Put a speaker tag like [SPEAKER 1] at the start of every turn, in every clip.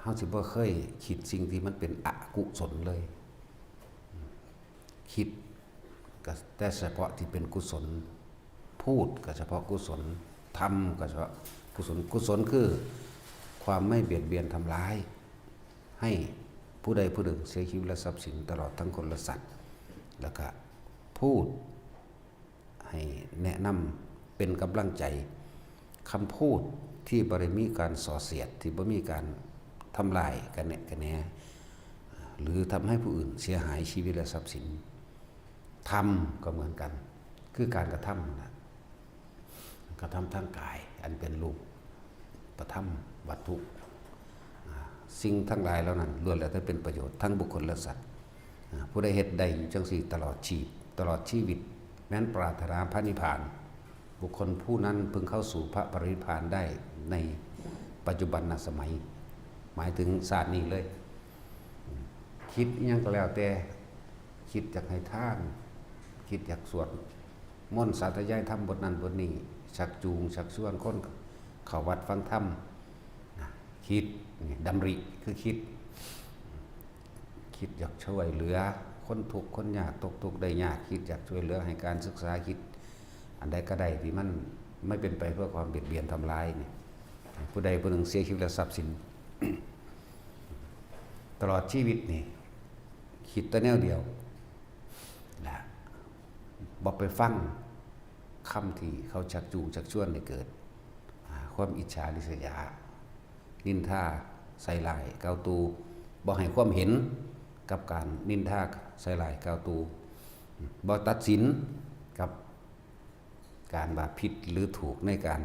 [SPEAKER 1] เฮาสิบ่เคยคิดสิ่งที่มันเป็นอกุศลเลยคิดก็แต่เฉพาะที่เป็นกุศลพูดก็เฉพาะกุศลทำก็เฉพาะกุศลกุศลคือความไม่เบียดเบียนทำร้ายให้ผู้ใดผู้หนึ่งเสียชีวิตและทรัพย์สินตลอดทั้งคนและสัตว์แล้วก็พูดให้แนะนำเป็นกำลังใจคำพูดที่บ่ได้มีการส่อเสียดที่บ่มีการทำลายกันแนะกันแหนหรือทำให้ผู้อื่นเสียหายชีวิตและทรัพย์สินทำก็เหมือนกันคือการกระทำนะกระทำทางกายอันเป็นรูปประทับวัตถุสิ่งทั้งหลายเหล่านั้นล้วนแล้วแต่เป็นประโยชน์ทั้งบุคคลและสัตว์ผู้ใดเฮ็ดได้อยู่จังสี่ตลอดชีวิตแม้นปรารถนาพระนิพพานบุคคลผู้นั้นพึงเข้าสู่พระปรินิพพานได้ในปัจจุบันสมัยหมายถึงศาสตร์นี้เลยคิดยังก็แล้วแต่คิดอยากให้ทานคิดอยากสวดมนต์สาธยายธรรมบทนั้นบทนี้ชักจูงชักชวนคนเข้าวัดฟังธรรมคิดดำริคือคิดอยากช่วยเหลือคนทุกข์คนยากตกทุกข์ได้ยากคิดอยากช่วยเหลือให้การศึกษาคิดอันใดก็ได้ที่มันไม่เป็นไปเพื่อความเบียดเบียนทำร้ายนี่ผู้ใดผู้หนึ่งเสียชีวิตและทรัพย์สิน ตลอดชีวิตนี่คิดแต่แนวเดียวนะบอกไปฟังคำที่เขาชักจูงชักชวนให้เกิดความอิจฉาริษยานินทาใส่ร้ายกาวตูบอกให้ความเห็นกับการนินทาใส่ร้ายกาวตูบอกตัดสินกับการว่าผิดหรือถูกในการ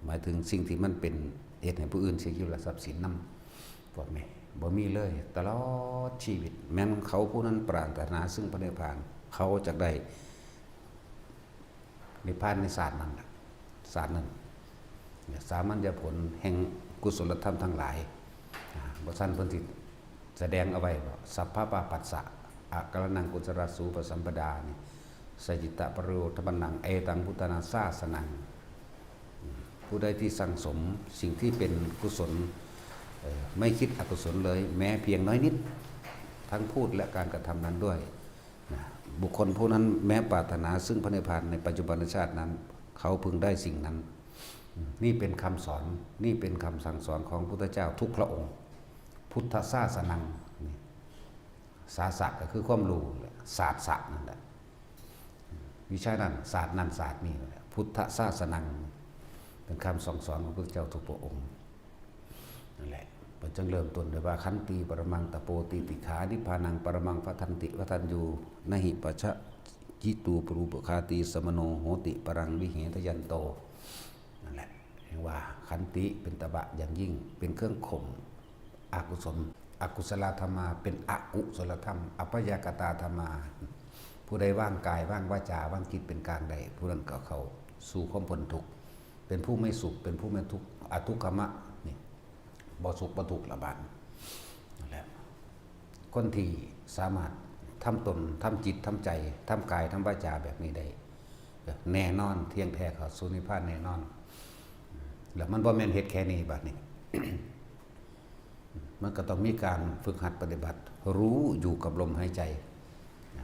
[SPEAKER 1] หมายถึงสิ่งที่มันเป็นเหตุให้ผู้อื่นเสียชีวิตและทรัพย์สินนำพวกนี้บ่มีเลยตลอดชีวิตแม้นเขาผู้นั้นปรารถนาซึ่งพระนิพพานเขาจะได้นิพพานในศาสตร์นั้นศาสตร์นั้นสามัญญผลแห่งกุศลธรรมทั้งหลายบทสั้นเพิ่นสิแสดงเอาไว้ว่าสัพพะปาปัสสะอะกะระนังกุศลสูปสัมปดานี่สัจจิตะปริโยธรรมนังเอตังพุทธนาสาสนังผู้ใดที่สั่งสมสิ่งที่เป็นกุศลไม่คิดอกุศลเลยแม้เพียงน้อยนิดทั้งพูดและการกระทำนั้นด้วยบุคคลผู้นั้นแม้ปรารถนาซึ่งพระนิพพานในปัจจุบันชาตินั้นเขาพึงได้สิ่งนั้นนี่เป็นคำสอนนี่เป็นคำสั่งสอนของพระพุทธเจ้าทุกพระองค์พุทธศาสนังศาสะก็คือความรู้ศาสตร์นั่นแหละวิชานั้นศาสตร์นั้นศาสตร์นี้พุทธศาสนังเป็นคำสั่งสอนของพระพุทธเจ้าทุกพระองค์นั่นแหละมันจึงเริ่มต้นด้วยว่าขันติปรมังตะโปติติขานิพพานังปรมังพัทันติวัทันยูนหิปัชชะจิตูปรูปคาติสมโนโหติปรังวิเหทยันโตนั่นแหละเรียกว่าขันติเป็นตบะอย่างยิ่งเป็นเครื่องข่มอกุศลธรรมาเป็นอกุศลธรรมอัปยากตาธรรมาผู้ใดว่างกายว่างวาจาว่างจิตเป็นกลางใดผู้นั้นก็เข้าสู่ความพ้นทุกข์เป็นผู้ไม่สุขเป็นผู้ไม่ทุกข์อทุกขมะนี่บ่สุขบ่ทุกข์ละบาดนั่นแหละคนที่สามารถทำตนทำจิตทำใจทำกายทำวาจาแบบนี้ได้แน่นอนเที่ยงแท้เข้าสู่นิพพานแน่นอนแล้วมันบ่แม่นเฮ็ดแค่นี้บัดนี้ มันก็ต้องมีการฝึกหัดปฏิบัติรู้อยู่กับลมหายใจ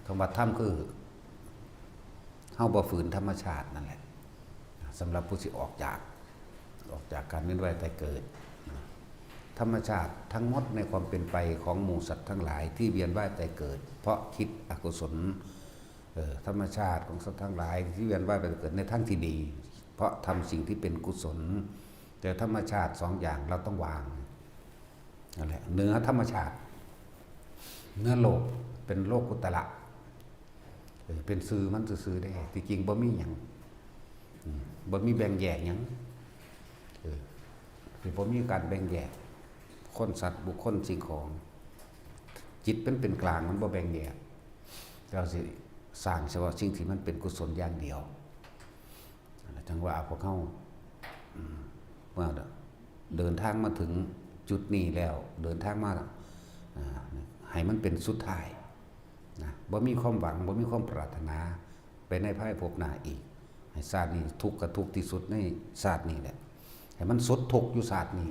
[SPEAKER 1] คำว่าธรรมคือเฮาบ่ฝืนธรรมชาตินั่นแหละสำหรับผู้ที่ออกจากการเวียนว่ายตายเกิดธรรมชาติทั้งหมดในความเป็นไปของหมู่สัตว์ทั้งหลายที่เวียนว่ายตายเกิดเพราะคิดอกุศลธรรมชาติของสัตว์ทั้งหลายที่เวียนว่ายตายเกิดในทางที่ดีเพราะทำสิ่งที่เป็นกุศลแต่ธรรมชาติสองอย่างเราต้องวางนั่นแหละเหนือธรรมชาติเนื้อโลกเป็นโลกุตระเป็นซื่อมันซื่อได้ที่จริงบ่มีหยังบ่มีแบ่งแยกหยังบ่มีการแบ่งแยกคนสัตว์บุคคลสิ่งของจิตเป็นกลางมันบ่แบ่งแยกเราสิสร้างเฉพาะสิ่งที่มันเป็นกุศลอย่างเดียวจังว่าพวกเขาเมื่อเดินทางมาถึงจุดนี้แล้วเดินทางมาให้มันเป็นสุดท้ายนะบ่มีความหวังบ่มีความปรารถนาไปในภายภพหน้าอีกให้ชาตินี้ทุกข์กับทุกข์ที่สุดในชาตินี้แหละให้มันสุดทุกข์อยู่ชาตินี้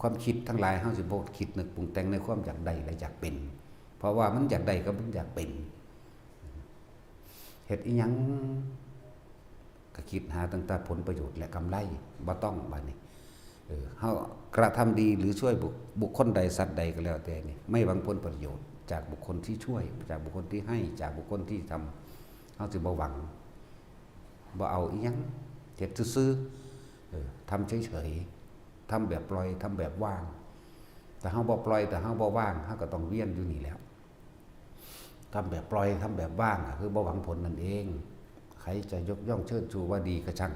[SPEAKER 1] ความคิดทั้งหลายเฮาสิบ่คิดนึกปรุงแต่งในความอยากได้และอยากเป็นเพราะว่ามันอยากได้กับมันอยากเป็นเฮ็ดอีหยังก็คิดหาตั้งแต่ผลประโยชน์และกำไรบ่ต้องบัดนี้เฮากระทำดีหรือช่วยบุคคลใดสัตว์ใดก็แล้วแต่นี่ไม่หวังผลประโยชน์จากบุคคลที่ช่วยจากบุคคลที่ให้จากบุคคลที่ทำเฮาสิบ่หวังบ่เอาอีหยังเฮ็ดซื่อๆทำเฉยๆทำแบบปล่อยทำแบบว่างแต่เฮาบ่ปล่อยแต่เฮาบ่ว่างเฮาก็ต้องเวียนอยู่นี่แล้วทำแบบปล่อยทำแบบว่างคือบ่หวังผลนั่นเองใครจะยกย่องเชิดชูว่าดีก็ช่าง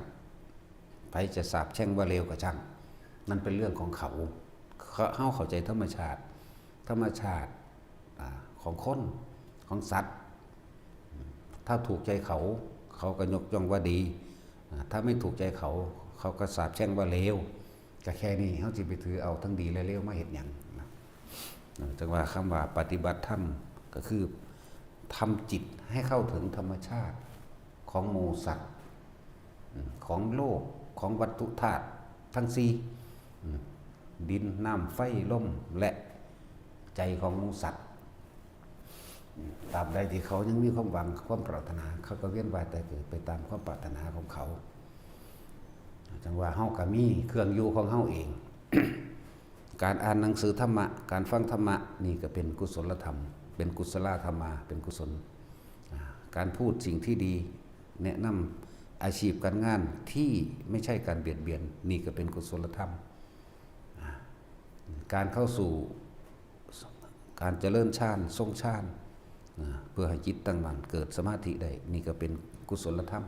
[SPEAKER 1] ใครจะสาปแช่งว่าเลวก็ช่างนั่นเป็นเรื่องของเขาเฮาเข้าใจธรรมชาติของคนของสัตว์ถ้าถูกใจเขาก็ยกย่องว่าดีถ้าไม่ถูกใจเขาก็สาปแช่งว่าเลวก็แค่นี้เฮาสิไปถือเอาทั้งดีและเลวมาเฮ็ดหยังจังว่าคำว่าปฏิบัติธรรมก็คือทำจิตให้เข้าถึงธรรมชาติของหมู่สัตว์ของโลกของวัตถุธาตุทั้งสี่ดินน้ำไฟลมและใจของหมู่สัตว์ตราบใดที่เขายังมีความหวังความปรารถนาเขาก็เวียนว่ายแต่เกิดไปตามความปรารถนาของเขาจังว่าเฮาก็มีเครื่องอยู่ของเฮาเอง การอ่านหนังสือธรรมะการฟังธรรมะนี่ก็เป็นกุศลธรรมเป็นกุศลธรรมาเป็นกุศลการพูดสิ่งที่ดีแนะนำอาชีพการงานที่ไม่ใช่การเบียดเบียนนี่ก็เป็นกุศลธรรมการเข้าสู่การเจริญฌานทรงฌานเพื่อให้จิตตั้งมั่นเกิดสมาธิได้นี่ก็เป็นกุศลธรรม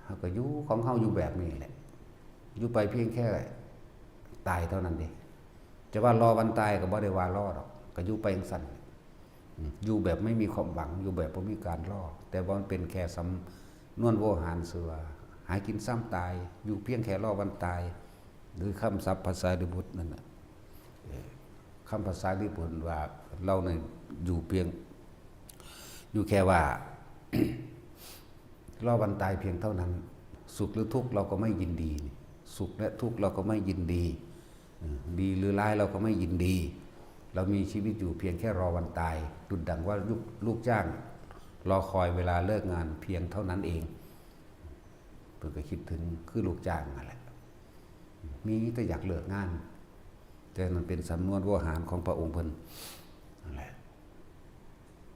[SPEAKER 1] เฮาก็อยู่ของเฮาอยู่แบบนี้แหละอยู่ไปเพียงแค่ตายเท่านั้นเองจะว่ารอวันตายก็บ่ได้ว่ารอดอกก็อยู่ไปจังซั่นอยู่แบบไม่มีความหวังอยู่แบบบ่มีการรอแต่ว่ามันเป็นแค่สำนวนโวหารเสือหากินซ้ำตายอยู่เพียงแค่รอวันตายหรือคำศัพท์ภาษาดิบุตรนั่นน่ะคำภาษาดิบุตรว่าเราเนี่ยอยู่แค่ว่า รอวันตายเพียงเท่านั้นสุขหรือทุกข์เราก็ไม่ยินดีสุขและทุกข์เราก็ไม่ยินดีดีหรือร้ายเราก็ไม่ยินดีเรามีชีวิตอยู่เพียงแค่รอวันตายดุจดังว่าลูกจ้างรอคอยเวลาเลิกงานเพียงเท่านั้นเองเพิ่นก็คิดถึงคือลูกจ้างนั่นแหละมีแต่อยากเลิกงานแต่มันเป็นสำนวนโวหารของพระองค์เพิ่นนั่นแหละ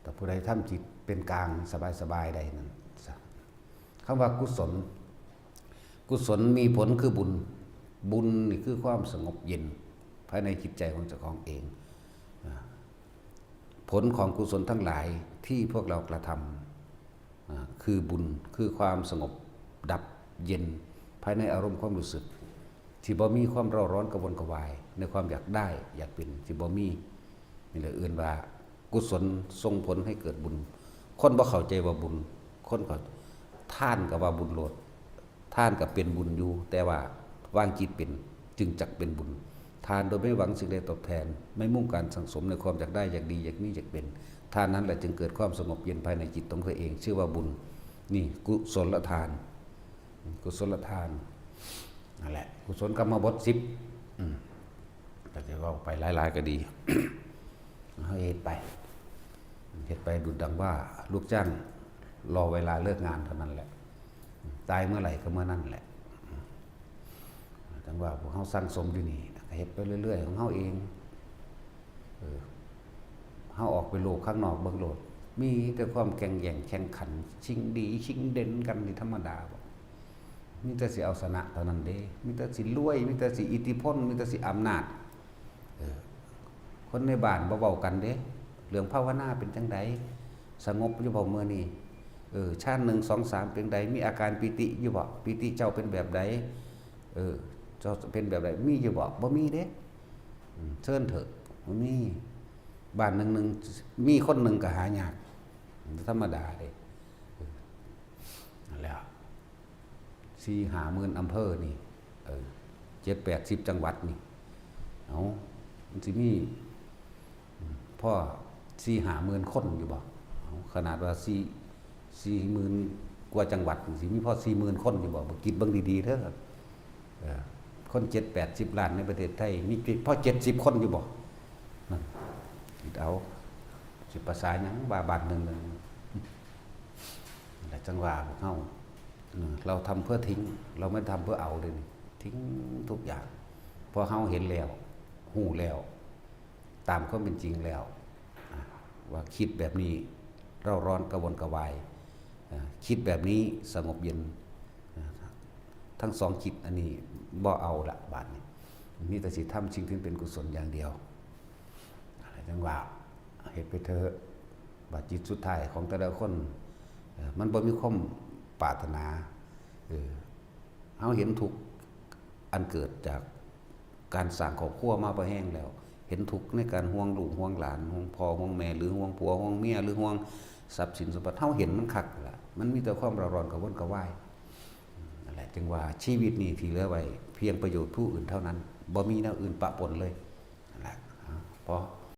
[SPEAKER 1] แต่ผู้ใดทำจิตเป็นกลางสบายๆได้นั่นคำว่ากุศลมีผลคือบุญนี่คือความสงบเย็นภายในจิตใจของเจ้าของเองผลของกุศลทั้งหลายที่พวกเรากระทำคือบุญคือความสงบดับเย็นภายในอารมณ์ความรู้สึกที่บ่มีความเร่าร้อนกระวนกระวายในความอยากได้อยากเป็นที่บ่มีนี่แหละอื่นว่ากุศลส่งผลให้เกิดบุญคนบ่เข้าใจว่าบุญคนก็ท่านก็ว่าบุญโลดท่านก็เป็นบุญอยู่แต่ว่าวางจิตเป็นจึงจักเป็นบุญทานโดยไม่หวังสิ่งใดตอบแทนไม่มุ่งการสังสมในความอยากได้อยากดีอยากมีอยากเป็นทานนั้นแหละจึงเกิดความสงบเย็นภายในจิตของตัวเองชื่อว่าบุญนี่กุศลทานนั่นแหละกุศลกรรมบท10ก็จะว่าไปหลายๆก็ดี เฮ็ดไปดุจดังว่าลูกจ้างรอเวลาเลิกงานเท่านั้นแหละตายเมื่อไหร่ก็เมื่อนั้นแหละจังว่าพวกเฮาสร้างสมอยู่นี่เฮ็ดไปเรื่อยๆของเฮาเองเฮาออกไปโลกข้างนอกเบิ่งโลดมีแต่ความแข่งแย่งแข่งขันชิงดีชิงเด่นกันนี่ธรรมดาบ่มีแต่สิเอาชนะเท่านั้นเด้มีแต่สิรวยมีแต่สิอิทธิพลมีแต่สิอำนาจคนในบ้านบ่เว้ากันเด้เรื่องภาวนาเป็นจังไดสงบอยู่บ่มื้อนี้ชาติ1 2 3เป็นใดมีอาการปิติอยู่บ่ปิติเจ้าเป็นแบบใดเจ้าเป็นแบบใดมีอยู่บ่มีเด้เชิญเถอะบ่มีบ้านนึงมีคนหนึ่งก็หายากธรรมดาเด้นั่นแหละ4-5 หมื่นอำเภอนี่7-80 จังหวัดนี่เอามันสิมีพ่อ4-5 หมื่นคนอยู่บ่ขนาดว่า4 หมื่นกว่าจังหวัดสิมีพ่อ4 หมื่นคนอยู่บ่คิดเบิ่งดีๆเด้อ คน7-80 ล้านในประเทศไทยมีพอ70 คนอยู่บ่นั่นคิดเอาสิภาษาหยังว่าบาทหนึงแต่จังหวะพวกเฮาเราทำเพื่อทิ้งเราไม่ทำเพื่อเอาเลยทิ้งทุกอย่างพอเฮาเห็นแล้วหู้แล้วตามความเป็นจริงแล้วว่าคิดแบบนี้เราร้อนกระวนกระวายคิดแบบนี้สงบเย็นทั้งสองจิตอันนี้บ่เอาละบาดนี้มีแต่สิทำสิ่งที่เป็นกุศลอย่างเดียวอะไรจังว่าเฮ็ดไปเถอะบาดจิตสุดท้ายของแต่ละคนมันบ่มีความปรารถนาเฮาเห็นทุกอันเกิดจากการสร้างครอบครัวมาบ่แห้งแล้วเห็นทุกในการห่วงลูกห่วงหลานห่วงพ่อห่วงแม่หรือห่วงผัวห่วงเมียหรือห่วงทรัพย์สินสมบัติเฮาเห็นมันคักล่ะมันมีแต่ความร้อนกระวนกระวายนั่นแหละจึงว่าชีวิตนี้ที่เหลือไว้เพียงประโยชน์ผู้อื่นเท่านั้นบ่มีแนวอื่นปะปนเลยนั่นแหละพอ